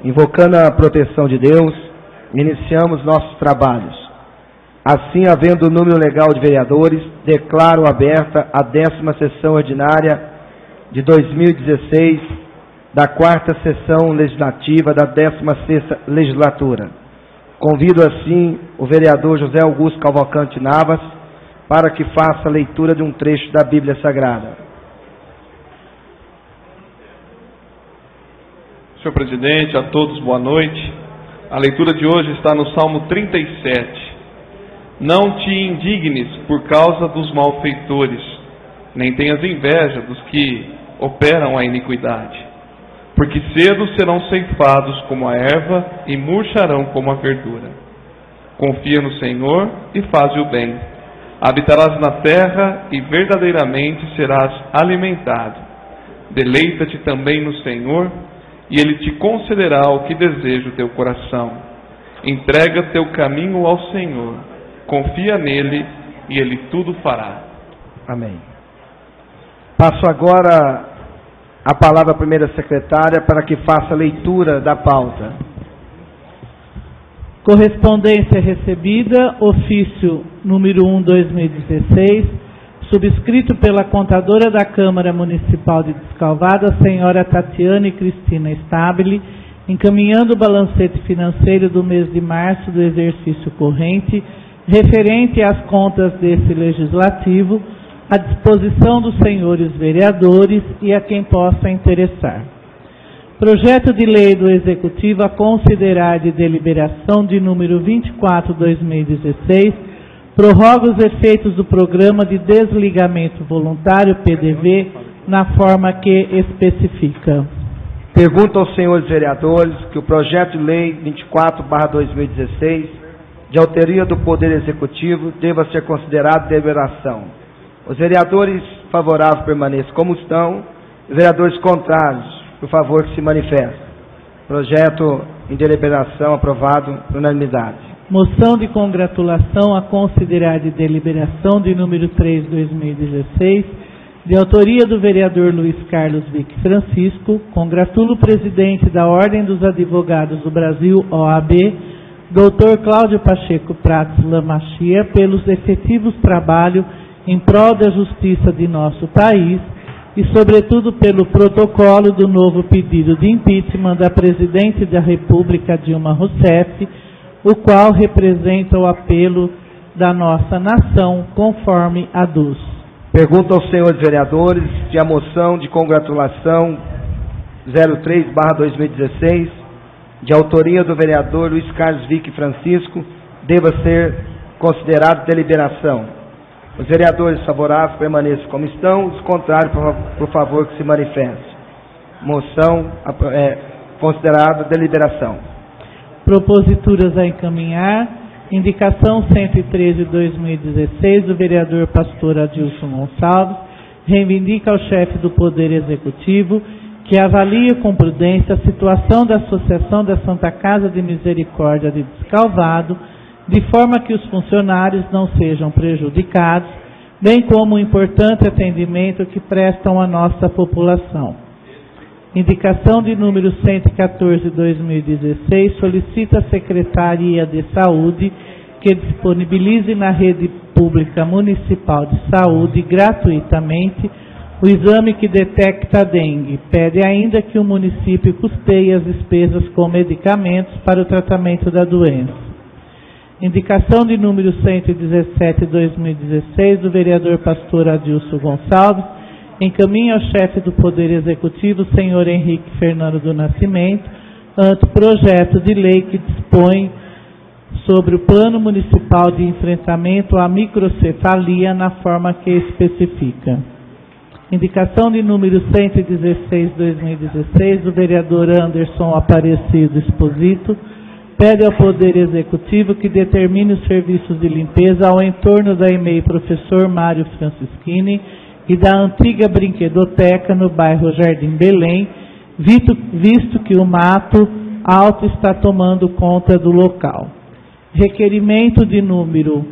Invocando a proteção de Deus, iniciamos nossos trabalhos. Assim, havendo o número legal de vereadores, declaro aberta a 10ª sessão ordinária de 2016 da 4ª sessão legislativa da 16ª legislatura. Convido assim o vereador José Augusto Cavalcante Navas para que faça a leitura de um trecho da Bíblia Sagrada. Senhor presidente, a todos boa noite. A leitura de hoje está no Salmo 37. Não te indignes por causa dos malfeitores, nem tenhas inveja dos que operam a iniquidade, porque cedo serão ceifados como a erva e murcharão como a verdura. Confia no Senhor e faze o bem. Habitarás na terra e verdadeiramente serás alimentado. Deleita-te também no Senhor e Ele te concederá o que deseja o teu coração. Entrega teu caminho ao Senhor. Confia nele e Ele tudo fará. Amém. Passo agora a palavra à primeira secretária para que faça a leitura da pauta. Correspondência recebida, ofício número 1/2016, subscrito pela contadora da Câmara Municipal de Descalvado, a senhora Tatiane Cristina Stabile, encaminhando o balancete financeiro do mês de março do exercício corrente, referente às contas desse legislativo, à disposição dos senhores vereadores e a quem possa interessar. Projeto de lei do Executivo a considerar de deliberação de número 24/2016, prorroga os efeitos do Programa de Desligamento Voluntário, PDV, na forma que especifica. Pergunto aos senhores vereadores que o projeto de lei 24/2016, de autoria do Poder Executivo, deva ser considerado de deliberação. Os vereadores favoráveis permaneçam como estão, os vereadores contrários, por favor, que se manifestem. Projeto em deliberação aprovado por unanimidade. Moção de congratulação a considerar de deliberação de número 3/2016, de autoria do vereador Luiz Carlos Vick Francisco. Congratulo o presidente da Ordem dos Advogados do Brasil, OAB, Dr. Cláudio Pacheco Prates Lamachia, pelos efetivos trabalhos em prol da justiça de nosso país e, sobretudo, pelo protocolo do novo pedido de impeachment da Presidente da República, Dilma Rousseff, o qual representa o apelo da nossa nação, conforme aduz. Pergunto aos senhores vereadores se a moção de congratulação 03/2016, de autoria do vereador Luiz Carlos Vick Francisco, deva ser considerado deliberação. Os vereadores favoráveis permaneçam como estão, os contrários, por favor, que se manifestem. Moção considerada deliberação. Proposituras a encaminhar. Indicação 113/2016 do vereador pastor Adilson Gonçalves, reivindica ao chefe do Poder Executivo que avalie com prudência a situação da Associação da Santa Casa de Misericórdia de Descalvado, de forma que os funcionários não sejam prejudicados, bem como o importante atendimento que prestam à nossa população. Indicação de número 114/2016 solicita à Secretaria de Saúde que disponibilize na rede pública municipal de saúde gratuitamente o exame que detecta a dengue. Pede ainda que o município custeie as despesas com medicamentos para o tratamento da doença. Indicação de número 117/2016 do vereador pastor Adilson Gonçalves, encaminha ao chefe do Poder Executivo, senhor Henrique Fernando do Nascimento, anteprojeto de lei que dispõe sobre o Plano Municipal de Enfrentamento à Microcefalia na forma que especifica. Indicação de número 116/2016 do vereador Anderson Aparecido Exposito, pede ao Poder Executivo que determine os serviços de limpeza ao entorno da EMEI Professor Mário Francischini e da antiga brinquedoteca no bairro Jardim Belém, visto que o mato alto está tomando conta do local. Requerimento de número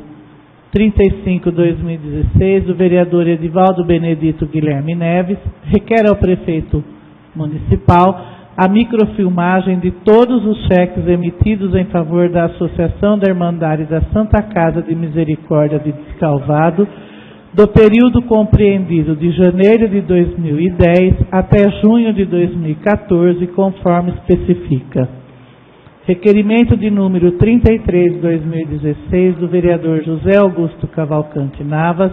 35/2016 do vereador Edivaldo Benedito Guilherme Neves, requer ao prefeito municipal a microfilmagem de todos os cheques emitidos em favor da Associação da Irmandade da Santa Casa de Misericórdia de Descalvado, do período compreendido de janeiro de 2010 até junho de 2014, conforme especifica. Requerimento de número 33/2016 do vereador José Augusto Cavalcante Navas,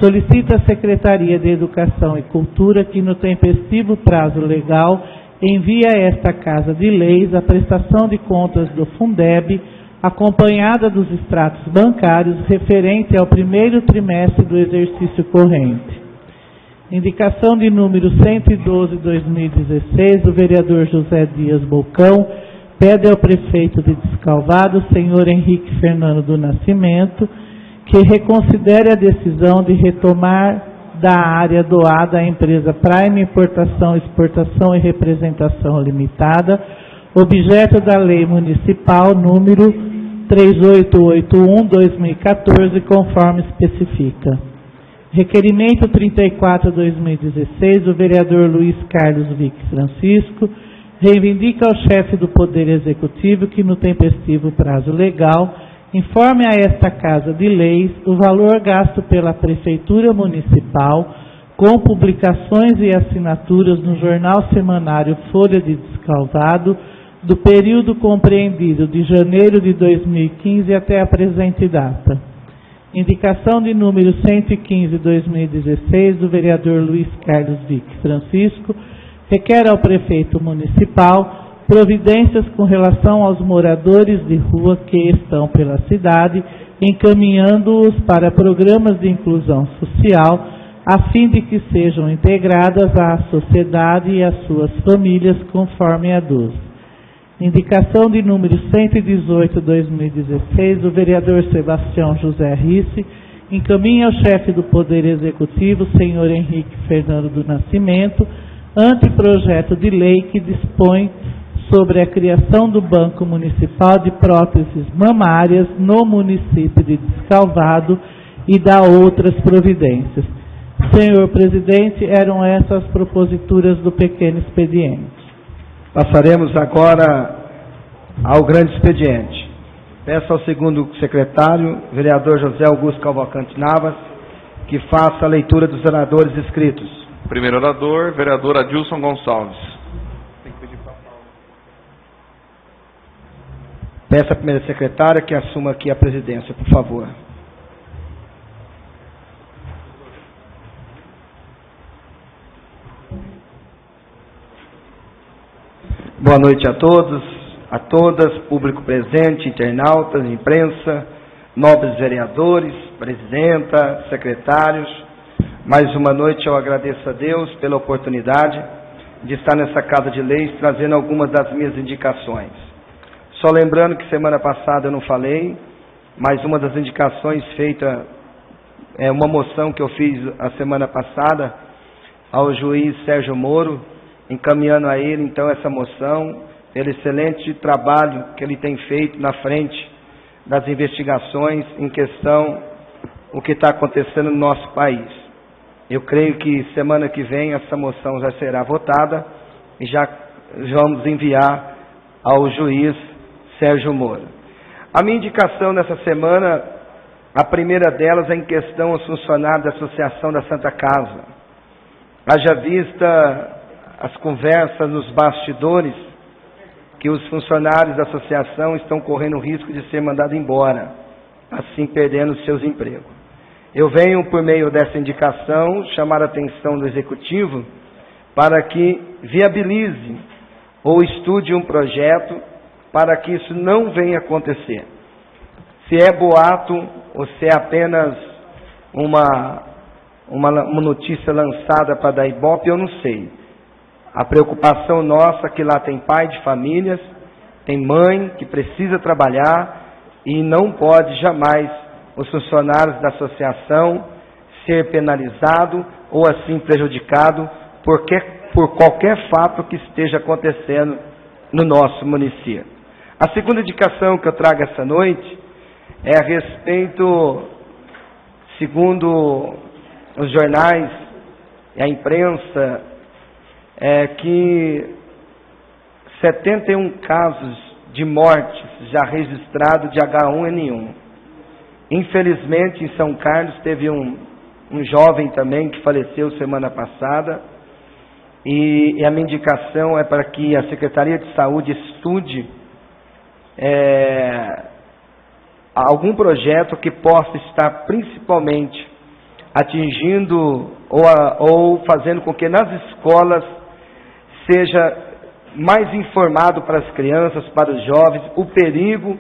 solicita à Secretaria de Educação e Cultura que, no tempestivo prazo legal, envie a esta Casa de Leis a prestação de contas do Fundeb, acompanhada dos extratos bancários referente ao primeiro trimestre do exercício corrente. Indicação de número 112/2016 do vereador José Dias Bocão, pede ao prefeito de Descalvado, senhor Henrique Fernando do Nascimento, que reconsidere a decisão de retomar da área doada à empresa Prime Importação, Exportação e Representação Limitada, objeto da Lei Municipal número 3881/2014, conforme especifica. Requerimento 34/2016 do vereador Luiz Carlos Vick Francisco, reivindica ao chefe do Poder Executivo que, no tempestivo prazo legal, informe a esta Casa de Leis o valor gasto pela Prefeitura Municipal com publicações e assinaturas no Jornal Semanário Folha de Descalvado do período compreendido de janeiro de 2015 até a presente data. Indicação de número 115/2016 do vereador Luiz Carlos Vick Francisco, requer ao prefeito municipal providências com relação aos moradores de rua que estão pela cidade, encaminhando-os para programas de inclusão social, a fim de que sejam integradas à sociedade e às suas famílias, conforme a DUS. Indicação de número 118/2016 do vereador Sebastião José Risse, encaminha ao chefe do Poder Executivo, senhor Henrique Fernando do Nascimento, anteprojeto de lei que dispõe sobre a criação do Banco Municipal de Próteses Mamárias no município de Descalvado e dá outras providências. Senhor presidente, eram essas as proposituras do pequeno expediente. Passaremos agora ao grande expediente. Peço ao segundo secretário, vereador José Augusto Cavalcante Navas, que faça a leitura dos oradores inscritos. Primeiro orador, vereador Adilson Gonçalves. Peço à primeira secretária que assuma aqui a presidência, por favor. Boa noite a todos, a todas, público presente, internautas, imprensa, nobres vereadores, presidenta, secretários. Mais uma noite eu agradeço a Deus pela oportunidade de estar nessa Casa de Leis trazendo algumas das minhas indicações. Só lembrando que semana passada eu não falei, mas uma das indicações feita é uma moção que eu fiz a semana passada ao juiz Sérgio Moro, encaminhando a ele então essa moção, pelo excelente trabalho que ele tem feito na frente das investigações em questão o que está acontecendo no nosso país. Eu creio que semana que vem essa moção já será votada e já vamos enviar ao juiz Sérgio Moro. A minha indicação nessa semana, a primeira delas é em questão aos funcionários da Associação da Santa Casa. Haja vista as conversas nos bastidores que os funcionários da associação estão correndo o risco de ser mandados embora, assim perdendo seus empregos. Eu venho, por meio dessa indicação, chamar a atenção do Executivo para que viabilize ou estude um projeto para que isso não venha acontecer. Se é boato ou se é apenas uma notícia lançada para dar ibope, eu não sei. A preocupação nossa é que lá tem pai de famílias, tem mãe que precisa trabalhar e não pode jamais os funcionários da associação ser penalizado ou assim prejudicado por qualquer fato que esteja acontecendo no nosso município. A segunda indicação que eu trago essa noite é a respeito, segundo os jornais e a imprensa, que 71 casos de mortes já registrados de H1N1. Infelizmente, em São Carlos, teve um jovem também que faleceu semana passada, e a minha indicação é para que a Secretaria de Saúde estude algum projeto que possa estar principalmente atingindo ou fazendo com que nas escolas seja mais informado para as crianças, para os jovens, o perigo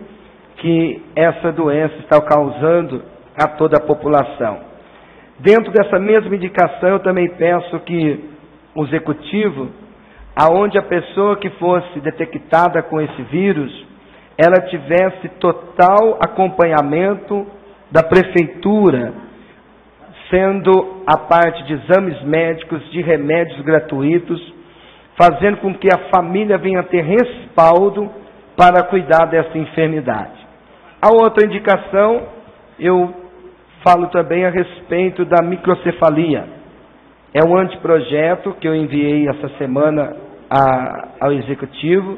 que essa doença está causando a toda a população. Dentro dessa mesma indicação, eu também peço que o executivo, aonde a pessoa que fosse detectada com esse vírus, ela tivesse total acompanhamento da prefeitura, sendo a parte de exames médicos, de remédios gratuitos, fazendo com que a família venha ter respaldo para cuidar dessa enfermidade. A outra indicação, eu falo também a respeito da microcefalia. É um anteprojeto que eu enviei essa semana ao Executivo,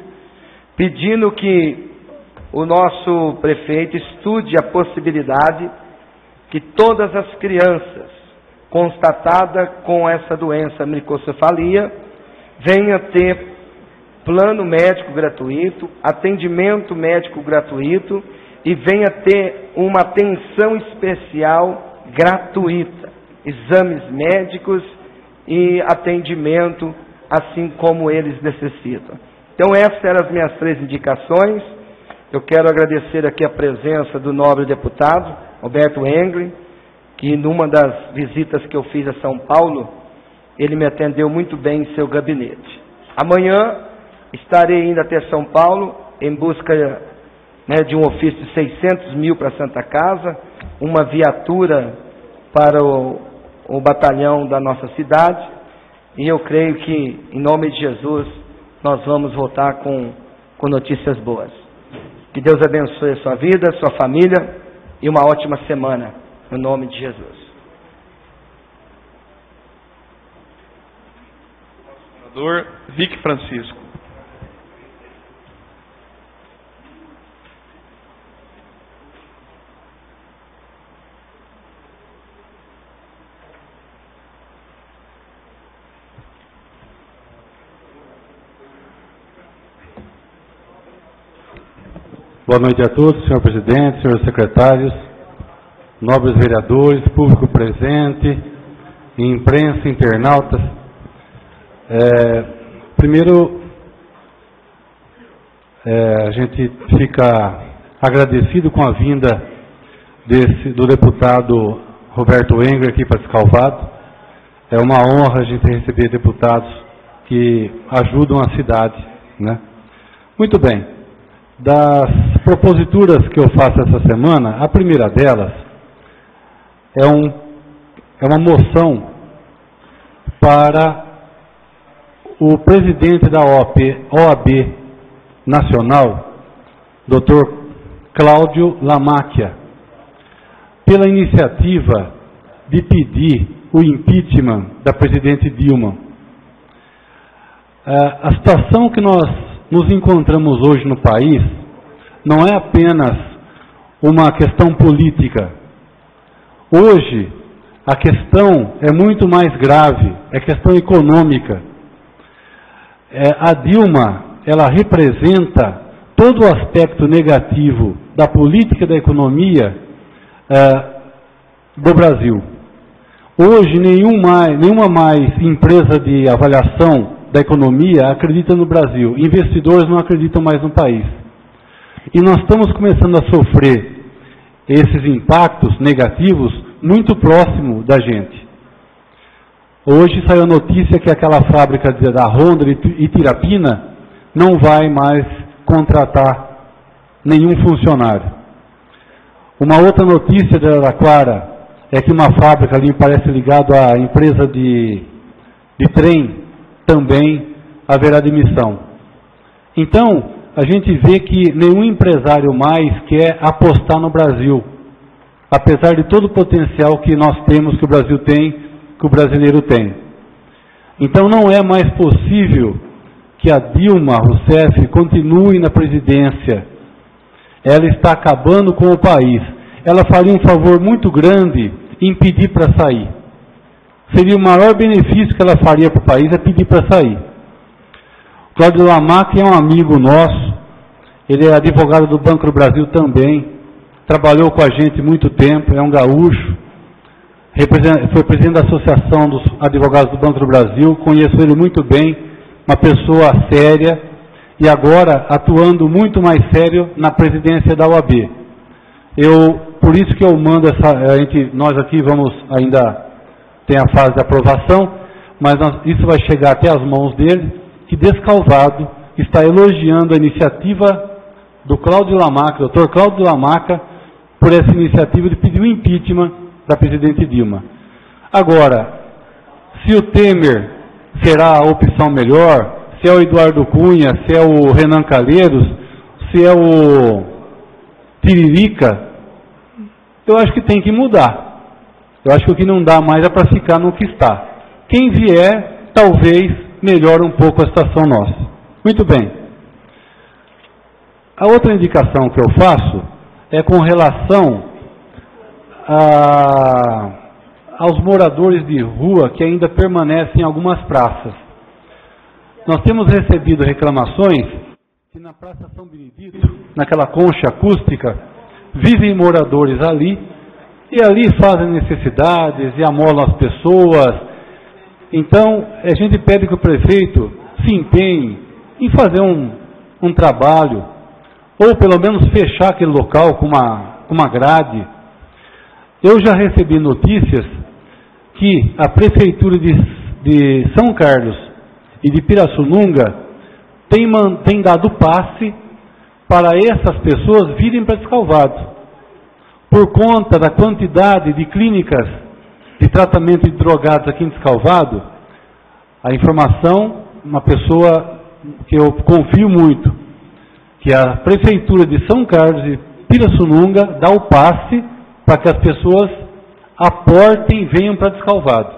pedindo que o nosso prefeito estude a possibilidade que todas as crianças constatadas com essa doença microcefalia venha ter plano médico gratuito, atendimento médico gratuito e venha ter uma atenção especial gratuita, exames médicos e atendimento assim como eles necessitam. Então essas eram as minhas 3 indicações. Eu quero agradecer aqui a presença do nobre deputado Roberto Engler, que numa das visitas que eu fiz a São Paulo, ele me atendeu muito bem em seu gabinete. Amanhã estarei indo até São Paulo em busca de um ofício de 600 mil para a Santa Casa, uma viatura para o batalhão da nossa cidade, e eu creio que, em nome de Jesus, nós vamos voltar com notícias boas. Que Deus abençoe a sua vida, a sua família, e uma ótima semana, no nome de Jesus. Senador Vic Francisco. Boa noite a todos, senhor presidente, senhores secretários, nobres vereadores, público presente, imprensa, internautas. Primeiro, a gente fica agradecido com a vinda do deputado Roberto Engler aqui para Descalvado. É uma honra a gente receber deputados que ajudam a cidade, né? Muito bem. Das proposituras que eu faço essa semana, a primeira delas é uma moção para o presidente da OAB Nacional, Dr. Cláudio Lamacchia, pela iniciativa de pedir o impeachment da presidente Dilma. A situação que nós nos encontramos hoje no país não é apenas uma questão política. Hoje, a questão é muito mais grave, é questão econômica. A Dilma, ela representa todo o aspecto negativo da política e da economia do Brasil. Hoje, nenhuma mais empresa de avaliação da economia acredita no Brasil. Investidores não acreditam mais no país. E nós estamos começando a sofrer esses impactos negativos muito próximo da gente. Hoje saiu a notícia que aquela fábrica da Honda de Itirapina não vai mais contratar nenhum funcionário. Uma outra notícia de Araraquara é que uma fábrica ali parece ligada à empresa de trem também haverá demissão. Então, a gente vê que nenhum empresário mais quer apostar no Brasil, apesar de todo o potencial que nós temos, que o Brasil tem, que o brasileiro tem. Então, não é mais possível que a Dilma Rousseff continue na presidência. Ela está acabando com o país. Ela faria um favor muito grande em pedir para sair. Seria o maior benefício que ela faria para o país é pedir para sair. Cláudio Lamac é um amigo nosso, ele é advogado do Banco do Brasil também, trabalhou com a gente muito tempo, é um gaúcho, foi presidente da Associação dos Advogados do Banco do Brasil, conheço ele muito bem, uma pessoa séria, e agora atuando muito mais sério na presidência da OAB. Por isso que eu mando nós aqui vamos ainda ter a fase de aprovação, mas isso vai chegar até as mãos dele, que Descalvado está elogiando a iniciativa do Cláudio Lamac, doutor Cláudio Lamac, por essa iniciativa de pedir o impeachment da presidente Dilma. Agora, se o Temer será a opção melhor, se é o Eduardo Cunha, se é o Renan Calheiros, se é o Tiririca, eu acho que tem que mudar. Eu acho que o que não dá mais é para ficar no que está. Quem vier, talvez melhore um pouco a situação nossa. Muito bem. A outra indicação que eu faço é com relação aos moradores de rua que ainda permanecem em algumas praças. Nós temos recebido reclamações que na Praça São Benedito, naquela concha acústica, vivem moradores ali, e ali fazem necessidades e amolam as pessoas. Então, a gente pede que o prefeito se empenhe em fazer um trabalho, ou pelo menos fechar aquele local com uma grade. Eu já recebi notícias que a Prefeitura de São Carlos e de Pirassununga tem dado passe para essas pessoas virem para Descalvado. Por conta da quantidade de clínicas de tratamento de drogados aqui em Descalvado, a informação, uma pessoa que eu confio muito, que a Prefeitura de São Carlos e Pirassununga dá o passe para que as pessoas aportem e venham para Descalvado.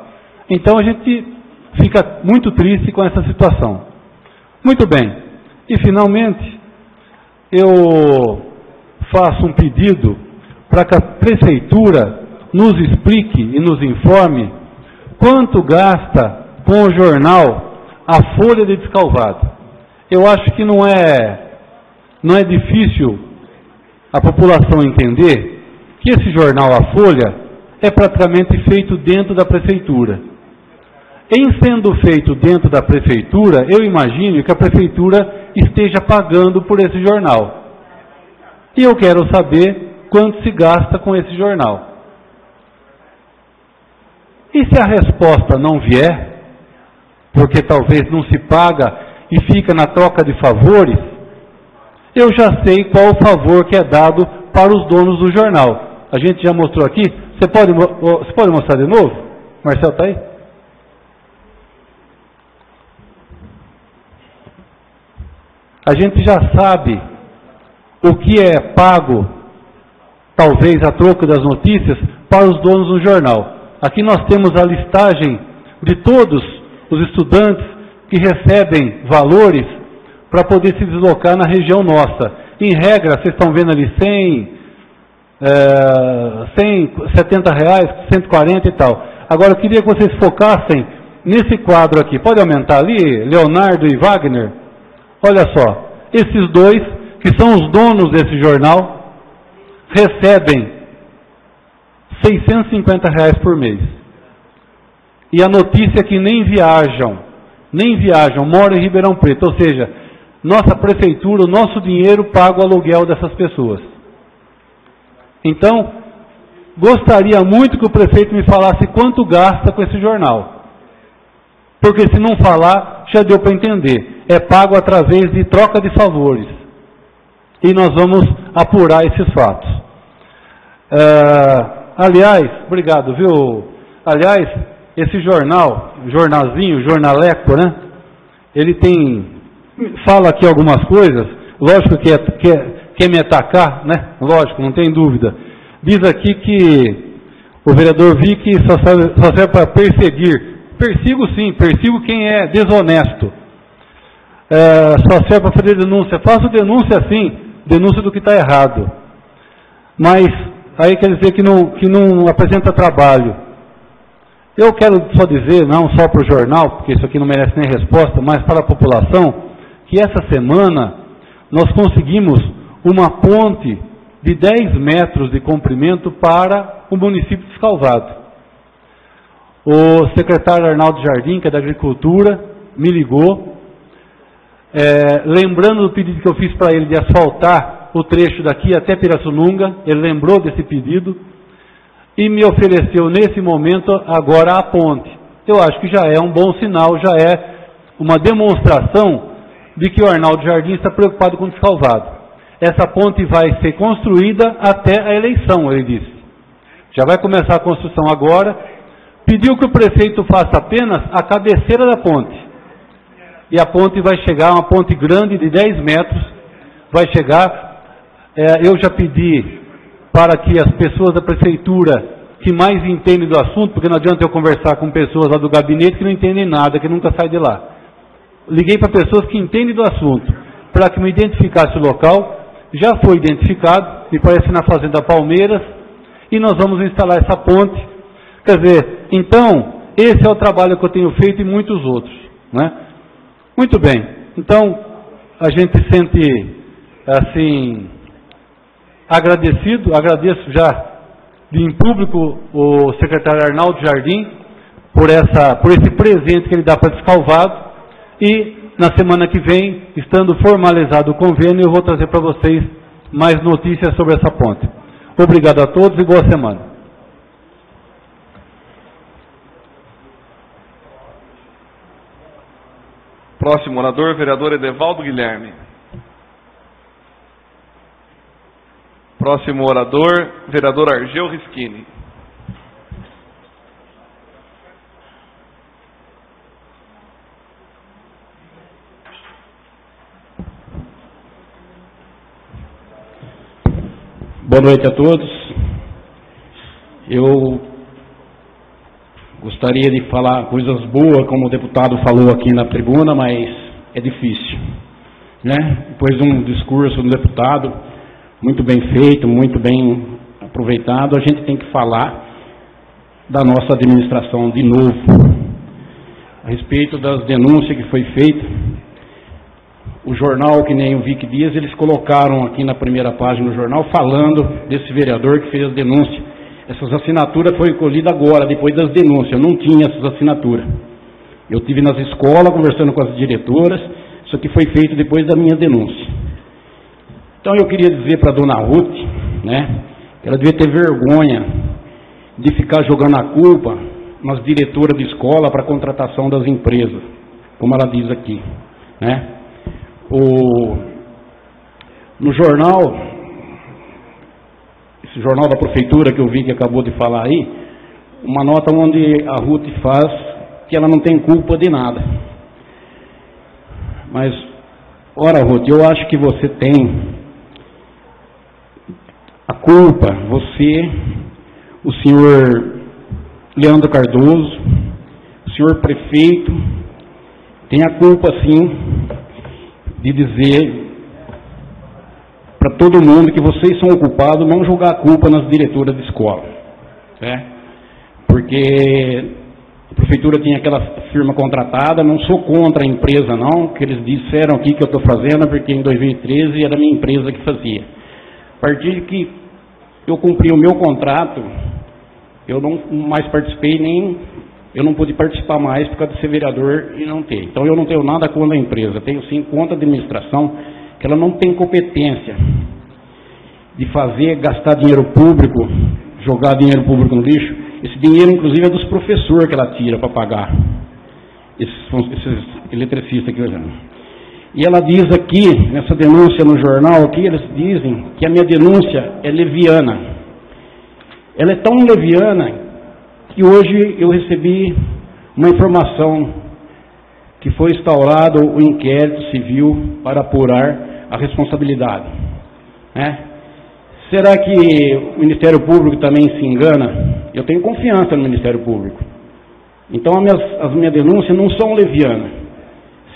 Então a gente fica muito triste com essa situação. Muito bem. E finalmente, eu faço um pedido para que a Prefeitura nos explique e nos informe quanto gasta com o jornal A Folha de Descalvado. Eu acho que não é difícil a população entender que esse jornal A Folha é praticamente feito dentro da Prefeitura. Em sendo feito dentro da Prefeitura, eu imagino que a Prefeitura esteja pagando por esse jornal. E eu quero saber quanto se gasta com esse jornal. E se a resposta não vier, porque talvez não se paga e fica na troca de favores, eu já sei qual o favor que é dado para os donos do jornal. A gente já mostrou aqui. Você pode mostrar de novo? Marcelo está aí? A gente já sabe o que é pago, talvez a troco das notícias, para os donos do jornal. Aqui nós temos a listagem de todos os estudantes que recebem valores para poder se deslocar na região nossa. Em regra, vocês estão vendo ali 170 reais, 140 e tal. Agora, eu queria que vocês focassem nesse quadro aqui. Pode aumentar ali, Leonardo e Wagner? Olha só, esses dois, que são os donos desse jornal, recebem 650 reais por mês. E a notícia é que nem viajam, moram em Ribeirão Preto. Ou seja, nossa prefeitura, o nosso dinheiro paga o aluguel dessas pessoas. Então, gostaria muito que o prefeito me falasse quanto gasta com esse jornal. Porque se não falar, já deu para entender. É pago através de troca de favores. E nós vamos apurar esses fatos. Aliás, obrigado, viu? Aliás, esse jornalzinho, jornaleco, né? Ele fala aqui algumas coisas, lógico que quer me atacar, né? Lógico, não tem dúvida. Diz aqui que o vereador Vick só serve para perseguir. Persigo sim, persigo quem é desonesto. só serve para fazer denúncia. Faço denúncia sim, denúncia do que está errado. Mas aí quer dizer que não apresenta trabalho. Eu quero só dizer, não só para o jornal, porque isso aqui não merece nem resposta, mas para a população, que essa semana nós conseguimos uma ponte de 10 metros de comprimento para o município de Escalvado. O secretário Arnaldo Jardim, que é da Agricultura, me ligou, lembrando do pedido que eu fiz para ele de asfaltar o trecho daqui até Pirassununga. Ele lembrou desse pedido e me ofereceu nesse momento agora a ponte. Eu acho que já é um bom sinal, já é uma demonstração de que o Arnaldo Jardim está preocupado com o Descalvado. Essa ponte vai ser construída até a eleição, ele disse. Já vai começar a construção agora. Pediu que o prefeito faça apenas a cabeceira da ponte. E a ponte vai chegar, uma ponte grande de 10 metros, vai chegar. Eu já pedi para que as pessoas da prefeitura que mais entendem do assunto, porque não adianta eu conversar com pessoas lá do gabinete que não entendem nada, que nunca saem de lá. Liguei para pessoas que entendem do assunto, para que me identificasse o local. Já foi identificado, me parece na Fazenda Palmeiras, e nós vamos instalar essa ponte. Quer dizer, então, esse é o trabalho que eu tenho feito e muitos outros, né? Muito bem, então, a gente se sente, assim, agradecido, agradeço já em público o secretário Arnaldo Jardim por esse presente que ele dá para Descalvado, e na semana que vem, estando formalizado o convênio, eu vou trazer para vocês mais notícias sobre essa ponte. Obrigado a todos e boa semana. Próximo orador, vereador Edevaldo Guilherme. Próximo orador, vereador Argel Rischini. Boa noite a todos. Eu gostaria de falar coisas boas, como o deputado falou aqui na tribuna, mas é difícil, né? Depois de um discurso do deputado, muito bem feito, muito bem aproveitado, a gente tem que falar da nossa administração de novo. A respeito das denúncias que foi feita, o jornal, que nem o Vic Dias, eles colocaram aqui na primeira página do jornal, falando desse vereador que fez as denúncias. Essas assinaturas foram colhidas agora, depois das denúncias. Eu não tinha essas assinaturas. Eu estive nas escolas, conversando com as diretoras. Isso aqui foi feito depois da minha denúncia. Então eu queria dizer para a dona Ruth, né, que ela devia ter vergonha de ficar jogando a culpa nas diretoras de escola para a contratação das empresas, como ela diz aqui, né? No jornal, esse jornal da prefeitura que eu vi que acabou de falar aí, uma nota onde a Ruth faz que ela não tem culpa de nada. Mas, ora Ruth, eu acho que você tem a culpa, você, o senhor Leandro Cardoso, o senhor prefeito, tem a culpa sim de dizer para todo mundo que vocês são culpados, não jogar a culpa nas diretoras de escola, né? Porque a prefeitura tinha aquela firma contratada, não sou contra a empresa não, que eles disseram aqui que eu estou fazendo, porque em 2013 era a minha empresa que fazia. A partir de que eu cumpri o meu contrato, eu não mais participei, eu não pude participar mais por causa de ser vereador e não ter. Então eu não tenho nada contra a empresa, tenho sim contra a administração, que ela não tem competência de gastar dinheiro público, jogar dinheiro público no lixo. Esse dinheiro, inclusive, é dos professores que ela tira para pagar esses eletricistas aqui olhando. E ela diz aqui, nessa denúncia no jornal aqui, eles dizem que a minha denúncia é leviana. Ela é tão leviana que hoje eu recebi uma informação que foi instaurado o inquérito civil para apurar a responsabilidade, né? Será que o Ministério Público também se engana? Eu tenho confiança no Ministério Público. Então as minhas denúncias não são levianas,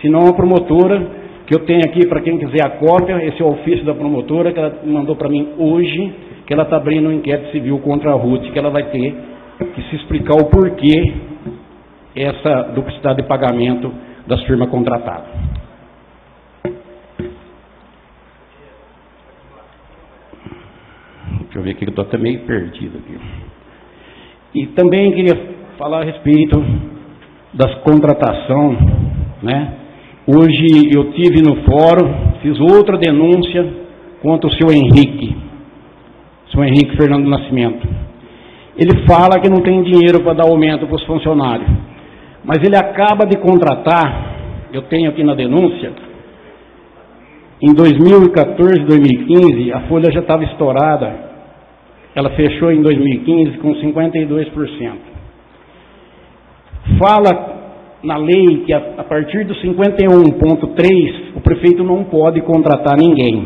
senão a promotora que eu tenho aqui, para quem quiser a cópia, esse é o ofício da promotora, que ela mandou para mim hoje, que ela está abrindo um inquérito civil contra a Ruth, que ela vai ter que se explicar o porquê essa duplicidade de pagamento das firmas contratadas. Deixa eu ver aqui, que eu estou até meio perdido aqui. E também queria falar a respeito das contratações, né? Hoje eu tive no fórum, fiz outra denúncia contra o senhor Henrique Fernando Nascimento. Ele fala que não tem dinheiro para dar aumento para os funcionários, mas ele acaba de contratar, eu tenho aqui na denúncia, em 2014, 2015, a folha já estava estourada, ela fechou em 2015 com 52%. Fala na lei que a partir do 51.3 o prefeito não pode contratar ninguém.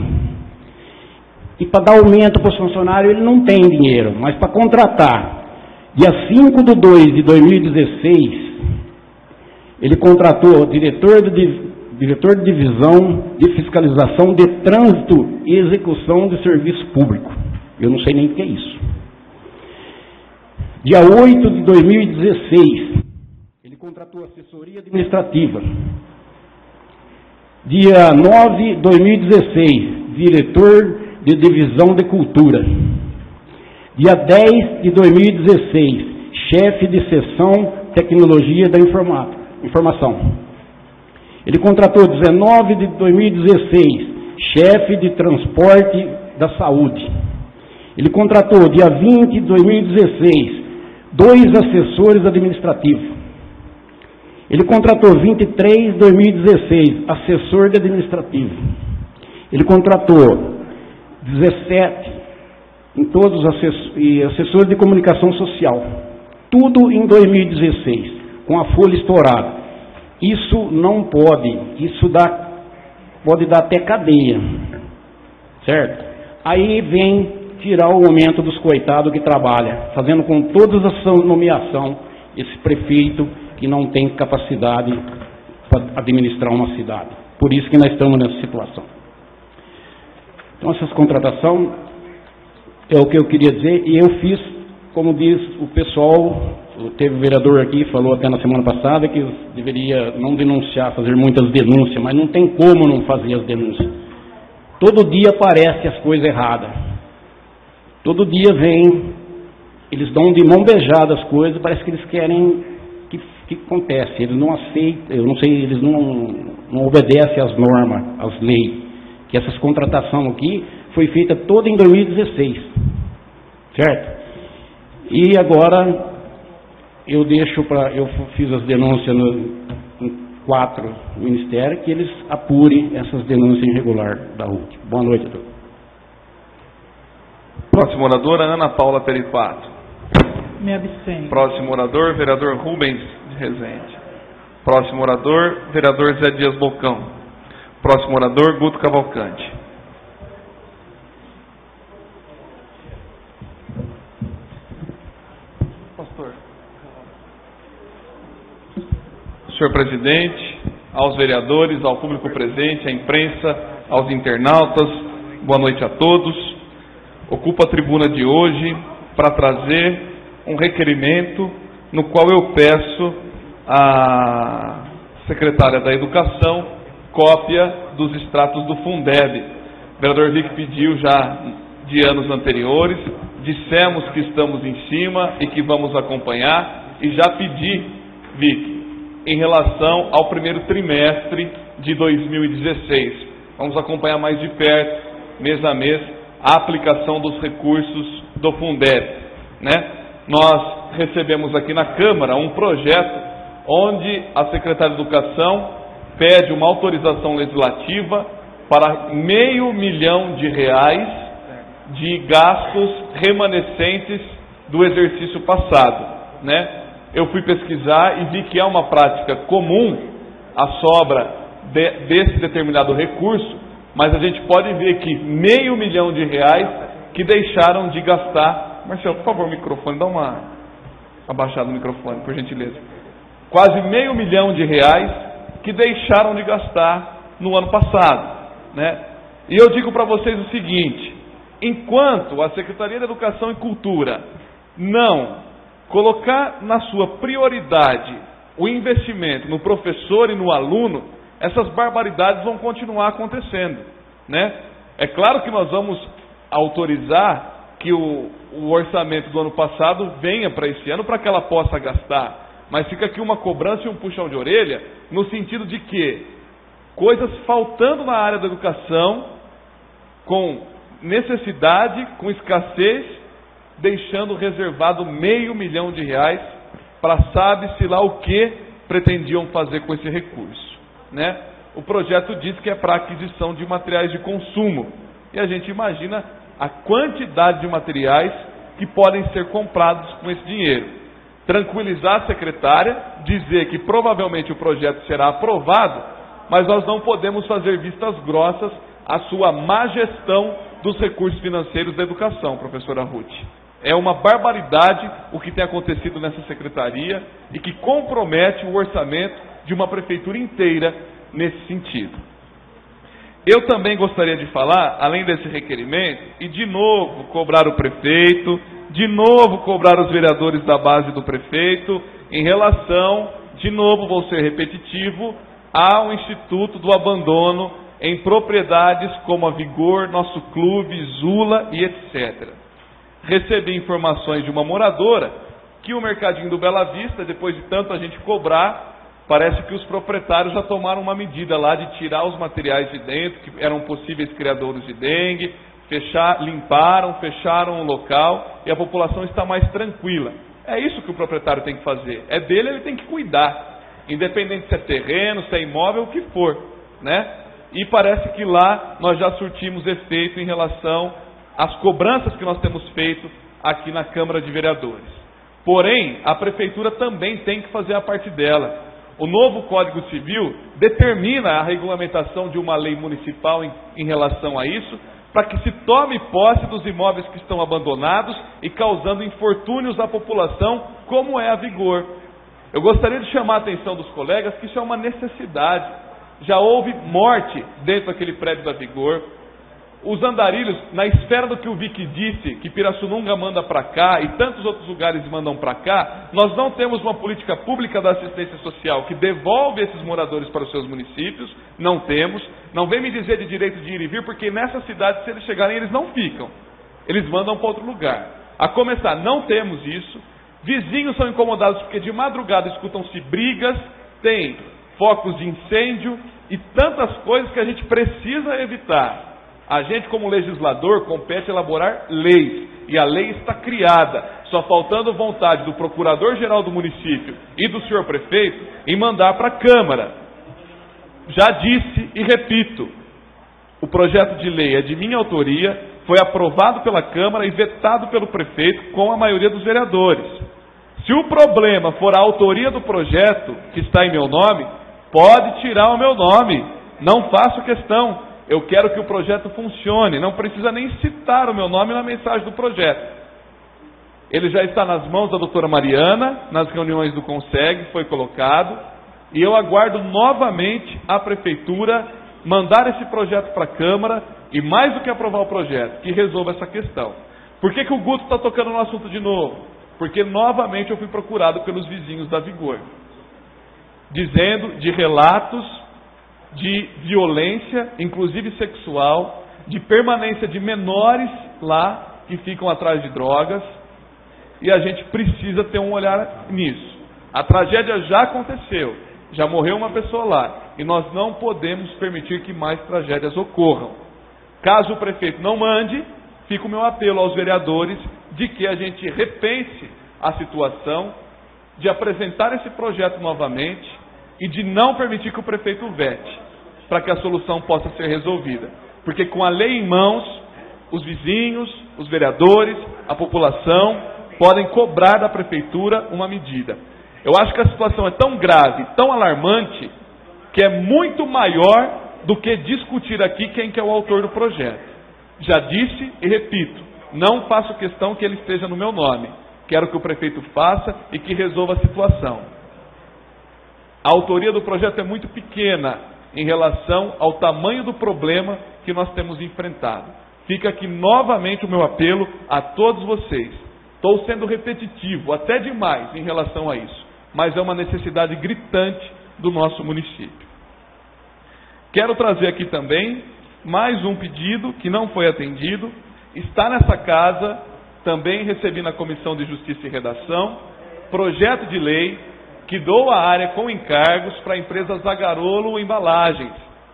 E para dar aumento para os funcionários ele não tem dinheiro, mas para contratar, dia 5/2 de 2016, ele contratou diretor de divisão de fiscalização de trânsito e execução de serviço público. Eu não sei nem o que é isso. Dia 8 de 2016, ele contratou assessoria administrativa. Dia 9 de 2016, diretor de divisão de cultura. Dia 10 de 2016, chefe de seção tecnologia da informação. Ele contratou 19 de 2016, chefe de transporte da saúde. Ele contratou, dia 20 de 2016, 2 assessores administrativos. Ele contratou 23 de 2016, assessor de administrativo. Ele contratou 17 em todos os assessores de comunicação social. Tudo em 2016, com a folha estourada. Isso não pode, pode dar até cadeia, certo? Aí vem tirar o aumento dos coitados que trabalham, fazendo com todas as nomeações esse prefeito que não tem capacidade para administrar uma cidade. Por isso que nós estamos nessa situação. Então essas contratações é o que eu queria dizer, e eu fiz, como diz o pessoal, teve um vereador aqui, falou até na semana passada que deveria não denunciar, fazer muitas denúncias, mas não tem como não fazer as denúncias. Todo dia aparecem as coisas erradas. Todo dia vem, eles dão de mão beijada as coisas, parece que eles querem que acontece. Eles não aceitam, eu não sei, eles não obedecem às normas, às leis. Que essas contratações aqui foi feita toda em 2016, certo? E agora eu fiz as denúncias em 4 ministérios, que eles apurem essas denúncias irregulares da RUT. Boa noite a todos. Próximo oradora, Ana Paula Peripato. Me abstenho. Próximo orador, vereador Rubens de Rezende. Próximo orador, vereador Zé Dias Bocão. Próximo orador, Guto Cavalcante. Pastor. Senhor presidente, aos vereadores, ao público presente, à imprensa, aos internautas, boa noite a todos. Ocupo a tribuna de hoje para trazer um requerimento no qual eu peço à secretária da Educação cópia dos extratos do Fundeb. O vereador Vic pediu já de anos anteriores, dissemos que estamos em cima e que vamos acompanhar, e já pedi, Vic, em relação ao primeiro trimestre de 2016. Vamos acompanhar mais de perto, mês a mês, a aplicação dos recursos do Fundeb, né? Nós recebemos aqui na Câmara um projeto onde a Secretaria de Educação pede uma autorização legislativa para R$500 milhão de gastos remanescentes do exercício passado, né? Eu fui pesquisar e vi que é uma prática comum a sobra desse determinado recurso, mas a gente pode ver que R$500 milhão que deixaram de gastar. Marcelo, por favor, o microfone, dá uma abaixada no microfone, por gentileza. Quase R$500 milhão que deixaram de gastar no ano passado, né? E eu digo para vocês o seguinte: enquanto a Secretaria de Educação e Cultura não colocar na sua prioridade o investimento no professor e no aluno, essas barbaridades vão continuar acontecendo, né? É claro que nós vamos autorizar que o orçamento do ano passado venha para esse ano para que ela possa gastar, mas fica aqui uma cobrança e um puxão de orelha no sentido de que coisas faltando na área da educação, com necessidade, com escassez, deixando reservado R$500 milhão para sabe-se lá o que pretendiam fazer com esse recurso, né? O projeto diz que é para aquisição de materiais de consumo, e a gente imagina a quantidade de materiais que podem ser comprados com esse dinheiro. Tranquilizar a secretária, dizer que provavelmente o projeto será aprovado, mas nós não podemos fazer vistas grossas à sua má gestão dos recursos financeiros da educação, professora Ruth. É uma barbaridade o que tem acontecido nessa secretaria e que compromete o orçamento de uma prefeitura inteira nesse sentido. Eu também gostaria de falar, além desse requerimento, e de novo cobrar o prefeito, de novo cobrar os vereadores da base do prefeito, em relação, de novo vou ser repetitivo, ao Instituto do Abandono em propriedades como a Vigor, Nosso Clube, Zula e etc. Recebi informações de uma moradora que o mercadinho do Bela Vista, depois de tanto a gente cobrar, parece que os proprietários já tomaram uma medida lá de tirar os materiais de dentro, que eram possíveis criadouros de dengue, limparam, fecharam o local e a população está mais tranquila. É isso que o proprietário tem que fazer. É dele, ele tem que cuidar. Independente se é terreno, se é imóvel, o que for, né? E parece que lá nós já surtimos efeito em relação às cobranças que nós temos feito aqui na Câmara de Vereadores. Porém, a Prefeitura também tem que fazer a parte dela. O novo Código Civil determina a regulamentação de uma lei municipal em relação a isso, para que se tome posse dos imóveis que estão abandonados e causando infortúnios à população, como é a Vigor. Eu gostaria de chamar a atenção dos colegas que isso é uma necessidade. Já houve morte dentro daquele prédio da Vigor. Os andarilhos, na esfera do que o Vic disse, que Pirassununga manda para cá e tantos outros lugares mandam para cá, nós não temos uma política pública da assistência social que devolve esses moradores para os seus municípios, não temos. Não vem me dizer de direito de ir e vir, porque nessa cidade, se eles chegarem, eles não ficam. Eles mandam para outro lugar. A começar, não temos isso. Vizinhos são incomodados porque de madrugada escutam-se brigas, tem focos de incêndio e tantas coisas que a gente precisa evitar. A gente, como legislador, compete elaborar leis, e a lei está criada, só faltando vontade do procurador-geral do município e do senhor prefeito em mandar para a Câmara. Já disse e repito, o projeto de lei é de minha autoria, foi aprovado pela Câmara e vetado pelo prefeito com a maioria dos vereadores. Se o problema for a autoria do projeto, que está em meu nome, pode tirar o meu nome, não faço questão. Eu quero que o projeto funcione, não precisa nem citar o meu nome na mensagem do projeto. Ele já está nas mãos da doutora Mariana, nas reuniões do Conseg, foi colocado, e eu aguardo novamente a Prefeitura mandar esse projeto para a Câmara, e mais do que aprovar o projeto, que resolva essa questão. Por que o Guto está tocando no assunto de novo? Porque novamente eu fui procurado pelos vizinhos da Vigor, dizendo de relatos de violência, inclusive sexual, de permanência de menores lá, que ficam atrás de drogas, e a gente precisa ter um olhar nisso. A tragédia já aconteceu, já morreu uma pessoa lá, e nós não podemos permitir que mais tragédias ocorram. Caso o prefeito não mande, fica o meu apelo aos vereadores de que a gente repense a situação, de apresentar esse projeto novamente, e de não permitir que o prefeito vete, para que a solução possa ser resolvida. Porque com a lei em mãos, os vizinhos, os vereadores, a população podem cobrar da prefeitura uma medida. Eu acho que a situação é tão grave, tão alarmante, que é muito maior do que discutir aqui quem que é o autor do projeto. Já disse e repito, não faço questão que ele esteja no meu nome. Quero que o prefeito faça e que resolva a situação. A autoria do projeto é muito pequena em relação ao tamanho do problema que nós temos enfrentado. Fica aqui novamente o meu apelo a todos vocês. Estou sendo repetitivo, até demais, em relação a isso, mas é uma necessidade gritante do nosso município. Quero trazer aqui também mais um pedido que não foi atendido. Está nessa casa, também recebi na Comissão de Justiça e Redação, projeto de lei que doa a área com encargos para a empresa Zagarolo Embalagens.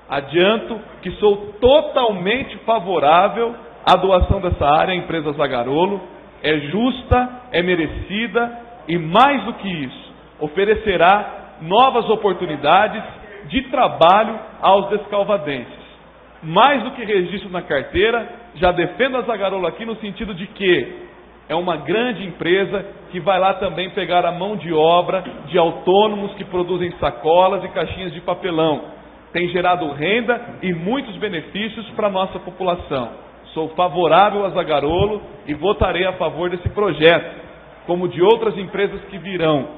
Adianto que sou totalmente favorável à doação dessa área à empresa Zagarolo. É justa, é merecida e, mais do que isso, oferecerá novas oportunidades de trabalho aos descalvadenses. Mais do que registro na carteira, já defendo a Zagarolo aqui no sentido de que é uma grande empresa que vai lá também pegar a mão de obra de autônomos que produzem sacolas e caixinhas de papelão. Tem gerado renda e muitos benefícios para a nossa população. Sou favorável a Zagarolo e votarei a favor desse projeto, como de outras empresas que virão.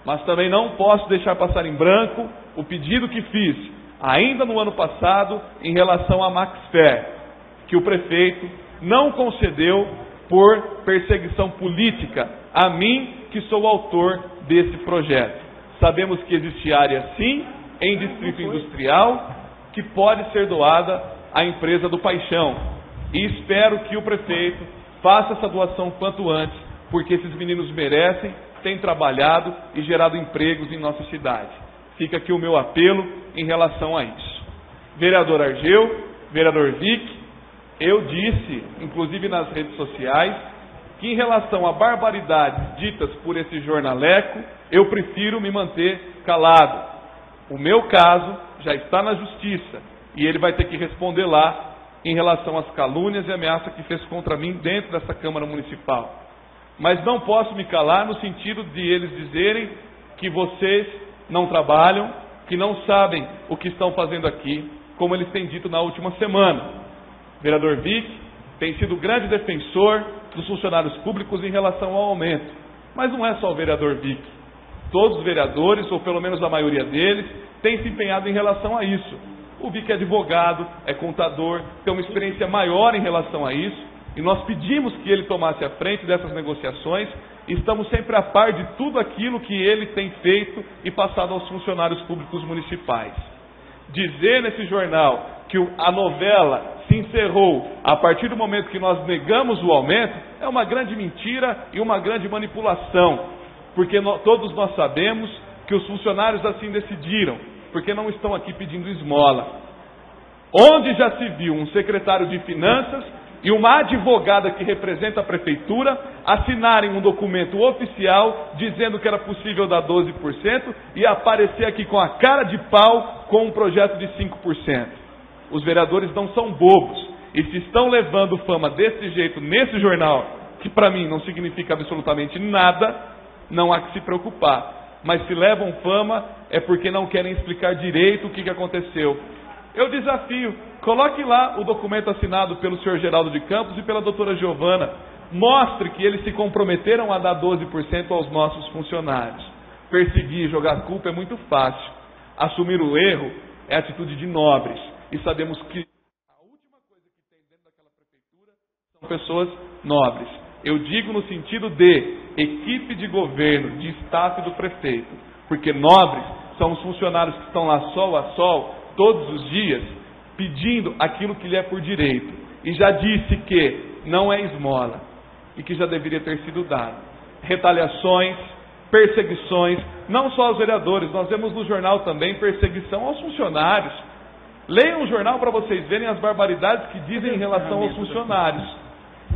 Mas também não posso deixar passar em branco o pedido que fiz, ainda no ano passado, em relação à Maxfer, que o prefeito não concedeu por perseguição política a mim, que sou o autor desse projeto. Sabemos que existe área, sim, em distrito industrial, que pode ser doada à empresa do Paixão. E espero que o prefeito faça essa doação quanto antes, porque esses meninos merecem, têm trabalhado e gerado empregos em nossa cidade. Fica aqui o meu apelo em relação a isso. Vereador Argeu, vereador Vic, eu disse, inclusive nas redes sociais, que em relação a barbaridades ditas por esse jornaleco, eu prefiro me manter calado. O meu caso já está na justiça e ele vai ter que responder lá em relação às calúnias e ameaças que fez contra mim dentro dessa Câmara Municipal. Mas não posso me calar no sentido de eles dizerem que vocês não trabalham, que não sabem o que estão fazendo aqui, como eles têm dito na última semana. Vereador Vic tem sido grande defensor dos funcionários públicos em relação ao aumento. Mas não é só o vereador Vic. Todos os vereadores, ou pelo menos a maioria deles, têm se empenhado em relação a isso. O Vic é advogado, é contador, tem uma experiência maior em relação a isso, e nós pedimos que ele tomasse a frente dessas negociações, e estamos sempre a par de tudo aquilo que ele tem feito e passado aos funcionários públicos municipais. Dizer nesse jornal que a novela se encerrou a partir do momento que nós negamos o aumento é uma grande mentira e uma grande manipulação, porque todos nós sabemos que os funcionários assim decidiram, porque não estão aqui pedindo esmola. Onde já se viu um secretário de finanças e uma advogada que representa a prefeitura assinarem um documento oficial dizendo que era possível dar 12% e aparecer aqui com a cara de pau com um projeto de 5%. Os vereadores não são bobos, e se estão levando fama desse jeito nesse jornal, que para mim não significa absolutamente nada, não há que se preocupar. Mas se levam fama é porque não querem explicar direito o que aconteceu. Eu desafio, coloque lá o documento assinado pelo senhor Geraldo de Campos e pela doutora Giovana. Mostre que eles se comprometeram a dar 12% aos nossos funcionários. Perseguir e jogar culpa é muito fácil. Assumir o erro é atitude de nobres. E sabemos que a última coisa que tem dentro daquela prefeitura são pessoas nobres. Eu digo no sentido de equipe de governo, de staff do prefeito. Porque nobres são os funcionários que estão lá sol a sol, todos os dias, pedindo aquilo que lhe é por direito. E já disse que não é esmola. E que já deveria ter sido dado. Retaliações, perseguições, não só aos vereadores, nós vemos no jornal também perseguição aos funcionários. Leiam o jornal para vocês verem as barbaridades que dizem em relação aos funcionários.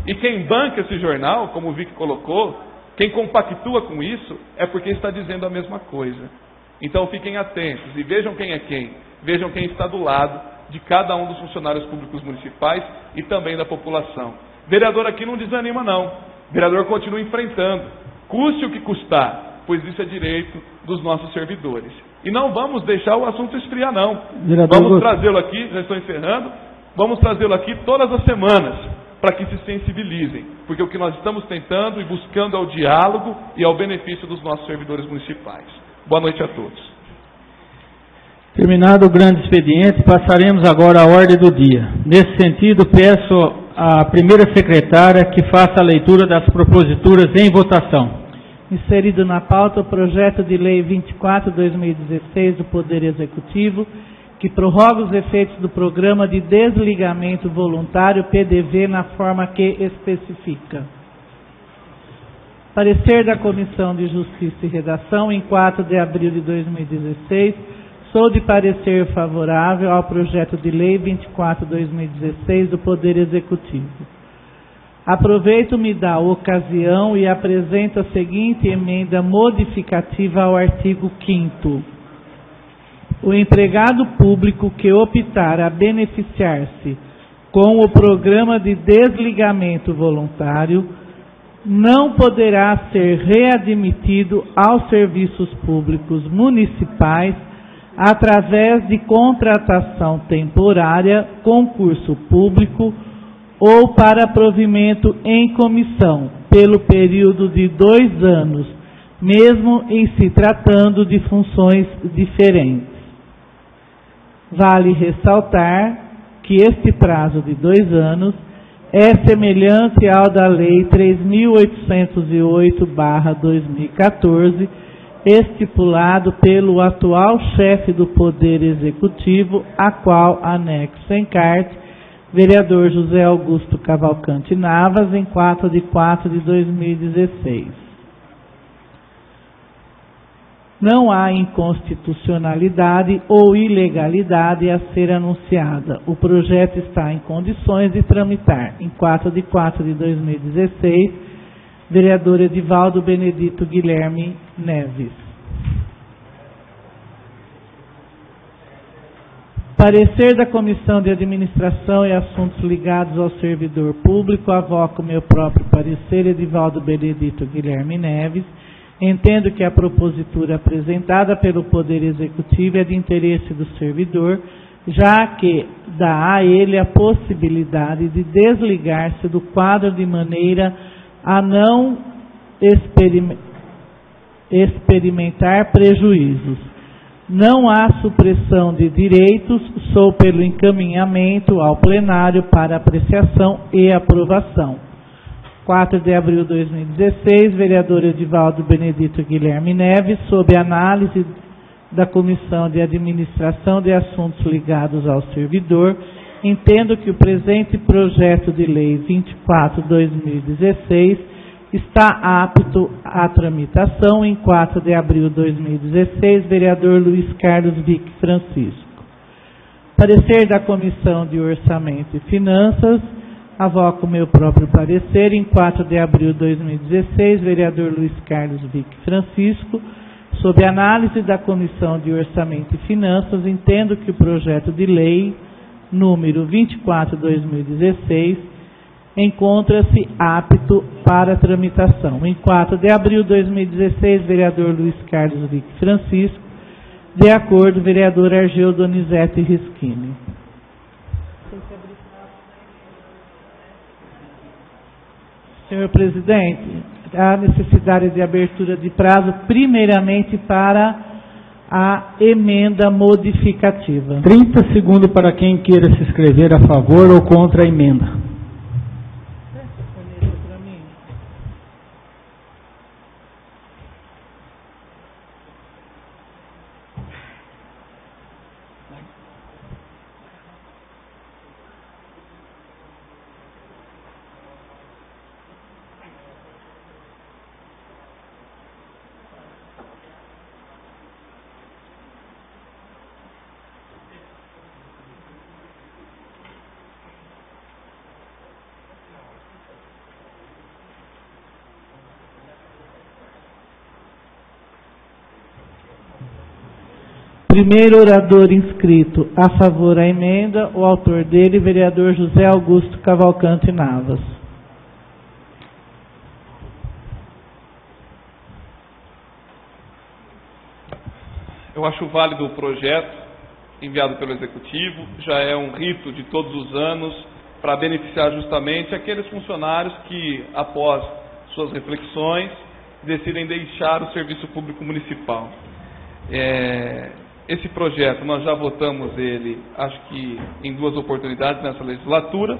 E quem banca esse jornal, como o Vic colocou, quem compactua com isso, é porque está dizendo a mesma coisa. Então fiquem atentos e vejam quem é quem. Vejam quem está do lado de cada um dos funcionários públicos municipais e também da população. Vereador aqui não desanima não. Vereador continua enfrentando. Custe o que custar, pois isso é direito dos nossos servidores. E não vamos deixar o assunto esfriar não. Vamos trazê-lo aqui, já estou encerrando, vamos trazê-lo aqui todas as semanas, para que se sensibilizem. Porque o que nós estamos tentando e buscando é o diálogo e é o benefício dos nossos servidores municipais. Boa noite a todos. Terminado o grande expediente, passaremos agora à ordem do dia. Nesse sentido, peço à primeira secretária que faça a leitura das proposituras em votação. Inserido na pauta o projeto de lei 24/2016 do Poder Executivo, que prorroga os efeitos do Programa de Desligamento Voluntário PDV na forma que especifica. Parecer da Comissão de Justiça e Redação, em 4 de abril de 2016, sou de parecer favorável ao projeto de lei 24/2016 do Poder Executivo. Aproveito-me da ocasião e apresento a seguinte emenda modificativa ao artigo 5º. O empregado público que optar a beneficiar-se com o programa de desligamento voluntário não poderá ser readmitido aos serviços públicos municipais através de contratação temporária, concurso público ou para provimento em comissão, pelo período de 2 anos, mesmo em se tratando de funções diferentes. Vale ressaltar que este prazo de 2 anos é semelhante ao da Lei 3.808/2014, estipulado pelo atual chefe do Poder Executivo, a qual anexo em carte, vereador José Augusto Cavalcante Navas, em 4 de 4 de 2016. Não há inconstitucionalidade ou ilegalidade a ser anunciada. O projeto está em condições de tramitar. Em 4 de 4 de 2016, vereador Edivaldo Benedito Guilherme Neves. Parecer da Comissão de Administração e Assuntos Ligados ao Servidor Público, avoco meu próprio parecer, Edivaldo Benedito Guilherme Neves. Entendo que a propositura apresentada pelo Poder Executivo é de interesse do servidor, já que dá a ele a possibilidade de desligar-se do quadro de maneira a não experimentar prejuízos. Não há supressão de direitos, sou pelo encaminhamento ao plenário para apreciação e aprovação. 4 de abril de 2016, vereador Edivaldo Benedito Guilherme Neves, sob análise da Comissão de Administração de Assuntos Ligados ao Servidor, entendo que o presente projeto de lei 24/2016 está apto à tramitação. Em 4 de abril de 2016, vereador Luiz Carlos Vick Francisco. Parecer da Comissão de Orçamento e Finanças, avoco meu próprio parecer. Em 4 de abril de 2016, vereador Luiz Carlos Vick Francisco, sob análise da Comissão de Orçamento e Finanças, entendo que o projeto de lei número 24/2016 encontra-se apto para tramitação. Em 4 de abril de 2016, vereador Luiz Carlos Vick Francisco, de acordo, vereador Argeu Donizete Rischini. Senhor presidente, há necessidade de abertura de prazo, primeiramente para a emenda modificativa. 30 segundos para quem queira se inscrever a favor ou contra a emenda. Primeiro orador inscrito a favor da emenda, o autor dele, vereador José Augusto Cavalcante Navas. Eu acho válido o projeto enviado pelo Executivo, já é um rito de todos os anos para beneficiar justamente aqueles funcionários que, após suas reflexões, decidem deixar o serviço público municipal. esse projeto, nós já votamos ele, acho que em 2 oportunidades nessa legislatura,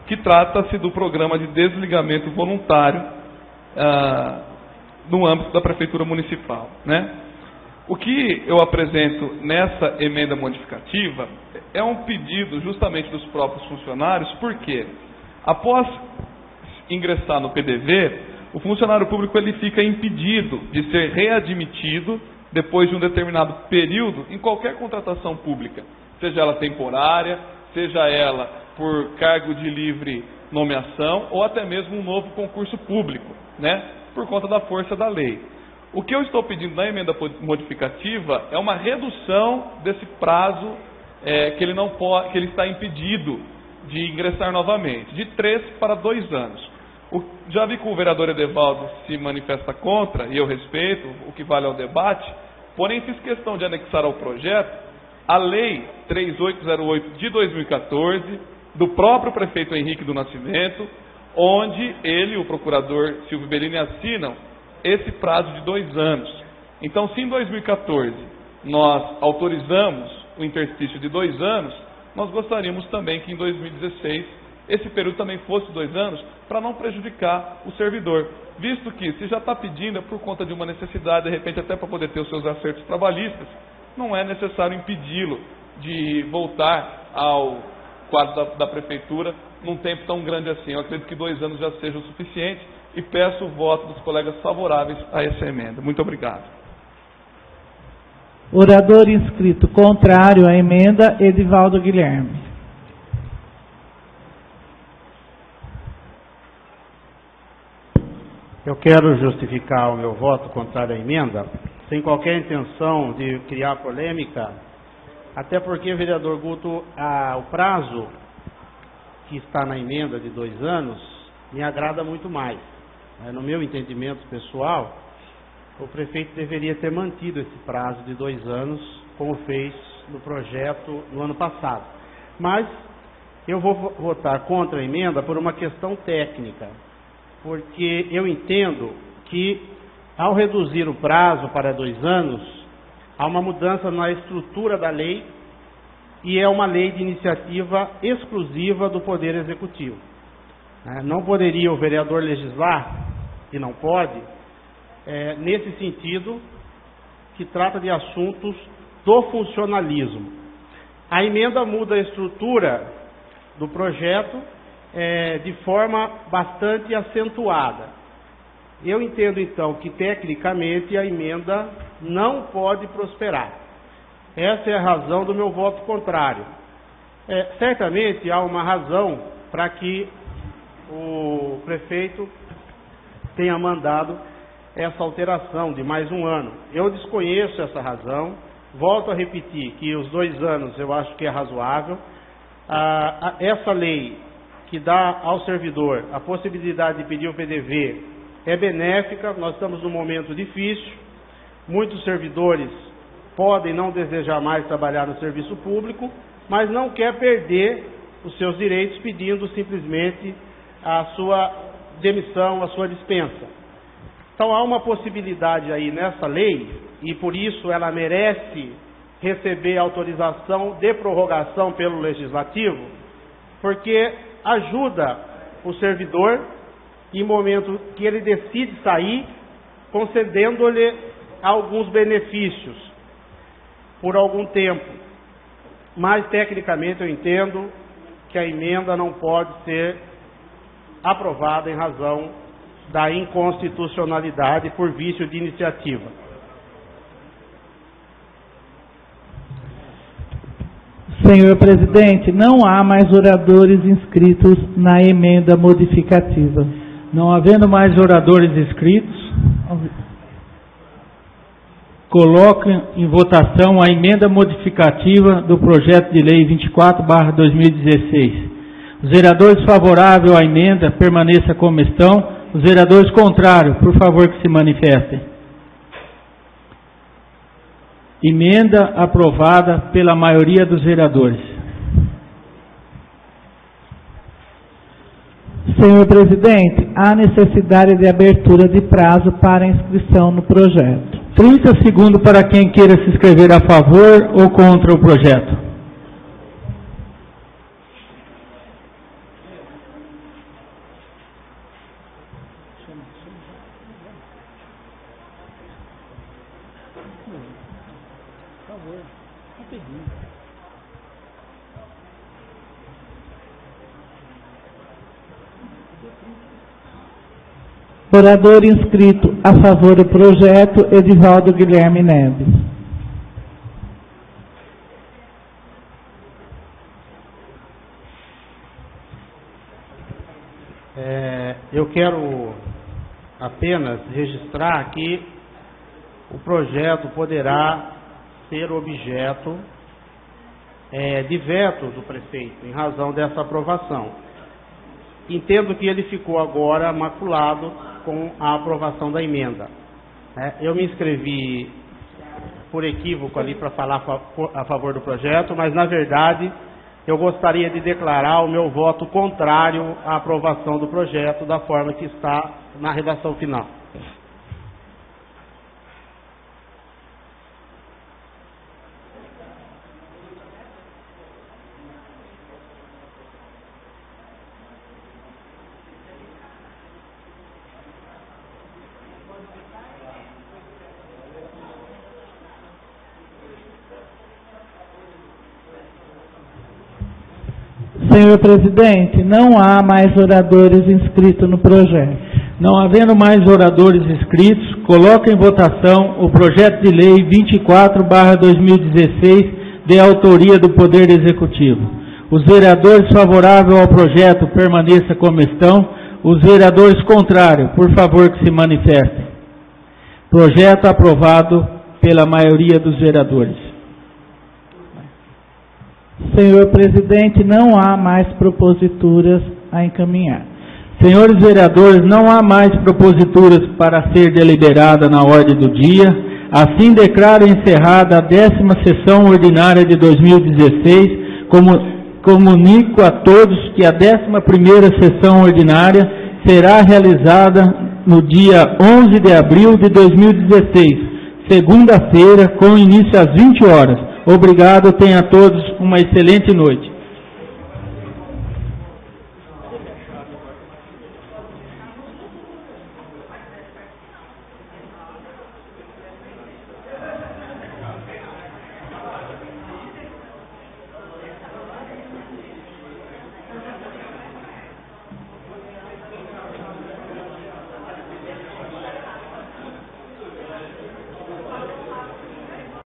que trata-se do programa de desligamento voluntário no âmbito da Prefeitura Municipal, né? O que eu apresento nessa emenda modificativa é um pedido justamente dos próprios funcionários, porque após ingressar no PDV, o funcionário público ele fica impedido de ser readmitido depois de um determinado período em qualquer contratação pública, seja ela temporária, seja ela por cargo de livre nomeação ou até mesmo um novo concurso público, né, por conta da força da lei. O que eu estou pedindo na emenda modificativa é uma redução desse prazo que ele está impedido de ingressar novamente, de 3 para 2 anos. Já vi que o vereador Edevaldo se manifesta contra, e eu respeito, o que vale ao debate, porém fiz questão de anexar ao projeto a Lei 3808 de 2014, do próprio prefeito Henrique do Nascimento, onde ele e o procurador Silvio Bellini assinam esse prazo de 2 anos. Então, se em 2014 nós autorizamos o interstício de 2 anos, nós gostaríamos também que em 2016 esse período também fosse 2 anos, para não prejudicar o servidor, visto que se já está pedindo é por conta de uma necessidade, de repente até para poder ter os seus acertos trabalhistas, não é necessário impedi-lo de voltar ao quadro da prefeitura num tempo tão grande assim. Eu acredito que 2 anos já seja o suficiente e peço o voto dos colegas favoráveis a essa emenda. Muito obrigado. Orador inscrito contrário à emenda, Edivaldo Guilherme. Eu quero justificar o meu voto contrário à emenda, sem qualquer intenção de criar polêmica, até porque, vereador Guto, o prazo que está na emenda de 2 anos me agrada muito mais. No meu entendimento pessoal, o prefeito deveria ter mantido esse prazo de 2 anos, como fez no projeto no ano passado. Mas eu vou votar contra a emenda por uma questão técnica, porque eu entendo que, ao reduzir o prazo para 2 anos, há uma mudança na estrutura da lei e é uma lei de iniciativa exclusiva do Poder Executivo. Não poderia o vereador legislar, e não pode, nesse sentido, que trata de assuntos do funcionalismo. A emenda muda a estrutura do projeto de forma bastante acentuada. Eu entendo, então, que tecnicamente a emenda não pode prosperar. Essa é a razão do meu voto contrário. Certamente há uma razão para que o prefeito tenha mandado essa alteração de mais 1 ano. Eu desconheço essa razão, volto a repetir que os 2 anos eu acho que é razoável. Essa lei que dá ao servidor a possibilidade de pedir o PDV é benéfica. Nós estamos num momento difícil, muitos servidores podem não desejar mais trabalhar no serviço público, mas não quer perder os seus direitos pedindo simplesmente a sua demissão, a sua dispensa. Então há uma possibilidade aí nessa lei, e por isso ela merece receber autorização de prorrogação pelo Legislativo, porque ajuda o servidor em momento que ele decide sair, concedendo-lhe alguns benefícios por algum tempo. Mas tecnicamente eu entendo que a emenda não pode ser aprovada em razão da inconstitucionalidade por vício de iniciativa. Senhor presidente, não há mais oradores inscritos na emenda modificativa. Não havendo mais oradores inscritos, coloco em votação a emenda modificativa do projeto de lei 24/2016. Os vereadores favoráveis à emenda permaneçam como estão. Os vereadores contrários, por favor, que se manifestem. Emenda aprovada pela maioria dos vereadores. Senhor presidente, há necessidade de abertura de prazo para inscrição no projeto. 30 segundos para quem queira se inscrever a favor ou contra o projeto. Orador inscrito a favor do projeto, Edivaldo Guilherme Neves. Eu quero apenas registrar que o projeto poderá ser objeto de veto do prefeito, em razão dessa aprovação. Entendo que ele ficou agora maculado com a aprovação da emenda. Eu me inscrevi por equívoco ali para falar a favor do projeto, mas na verdade eu gostaria de declarar o meu voto contrário à aprovação do projeto da forma que está na redação final. Senhor presidente, não há mais oradores inscritos no projeto. Não havendo mais oradores inscritos, coloco em votação o projeto de lei 24/2016, de autoria do Poder Executivo. Os vereadores favoráveis ao projeto permaneçam como estão. Os vereadores contrários, por favor, que se manifestem. Projeto aprovado pela maioria dos vereadores. Senhor presidente, não há mais proposituras a encaminhar. Senhores vereadores, não há mais proposituras para ser deliberada na ordem do dia. Assim declaro encerrada a 10ª sessão ordinária de 2016. Comunico a todos que a 11ª sessão ordinária será realizada no dia 11 de abril de 2016, segunda-feira, com início às 20 horas. Obrigado, tenham todos uma excelente noite.